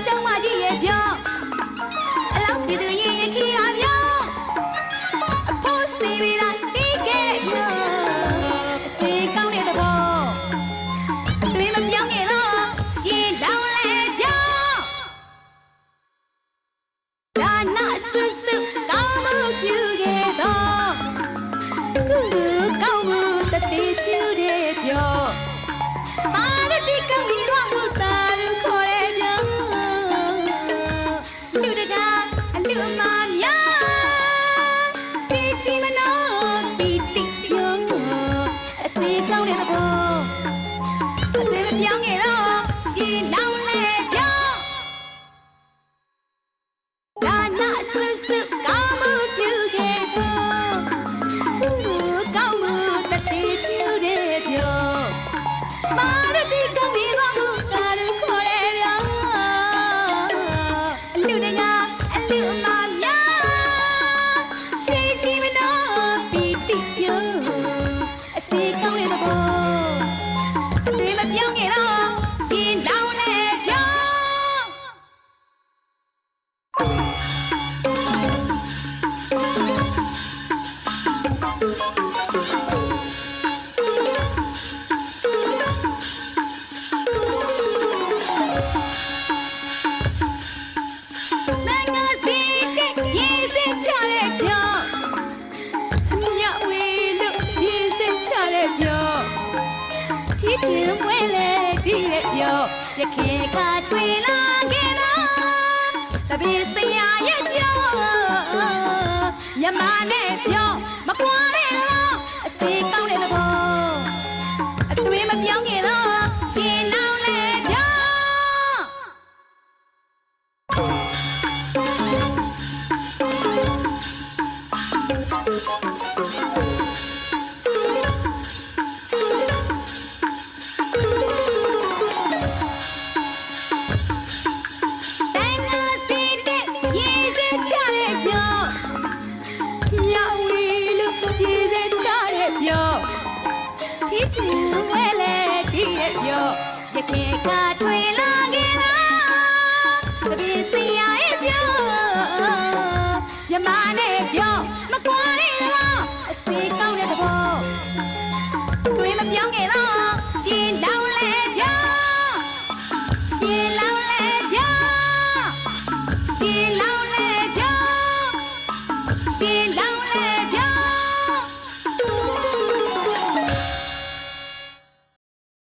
ကြောင့်မကြီးရဲ့ပြောအလောက်စီသူရင်ရင်ခီဟာပြောအဖို့စီပြီးတိုင်းတီးခဲ့ပြောအစီကောင်းတဲ့သဘောတွေမပြောင်းခဲ့တော့ရှင်းလောင်းလဲပြောဒါနာဆွဆွကောင်းမှုပြုခဲ့တော့ကုလူကောင်းမှုတတိပြုတဲ့ပြောမာရတိကောင်းပြီးတော့မှုတာလူခေါ်တဲ့ပြောလူတကာအလူအမများစီချီမနောတီတီပြောအစီကောင်းတဲ့သဘောအသွေးမပြောင်းခဲ့တော့ရှင်းလောင်းလဲပြောဒါနာဆွဆွကောင်းမှုပြုခဲ့တော့ကောင်းမှုတတိပြုတဲ့ပြောမာရတိကောင်းပြီးတော့မှုတာလူခေါ်တဲ့ပြောအလူတကာအလူအမများစီချီမနောတီတီပြောအစီကောင်းတဲ့သဘောအသွေးမပြောင်းခဲ့တော့ရှင်းလောင်းလဲပြောနိုင်ငံစီကရေးစင်ချတဲ့ပြောမြဝေလို့ရေးစင်ချတဲ့ပြောတီးတင်ဝဲလေဒီတဲ့ပြောရခင်ကတွေ့လာခဲ့တော့တပည့်စရာရဲ့ပြောညမနဲ့ပြောမကွာတဲ့တော့အစီကောင်းတဲ့သဘောအသွေးမပြောင်းခင်တော့ရှင်းလောင်းလဲပြောနိုင်ငံစီတဲ့ရေးစင်ချတဲ့ပြောမြဝေလို့ရေးစင်ချတဲ့ပြောတီးတင်ဝဲလေဒီတဲ့ပြောရခင်ကတွေ့လာခဲ့တော့တပည့်စရာရဲ့ပြောညမနဲ့ပြောမကွာတဲ့တော့အစီကောင်းတဲ့သဘောတွေမပြောင်းခဲ့တော့ရှင်းလောင်းလဲပြောရှင်းလောင်းလဲပြောရှင်းလောင်းလဲပြောရှင်းလောင်း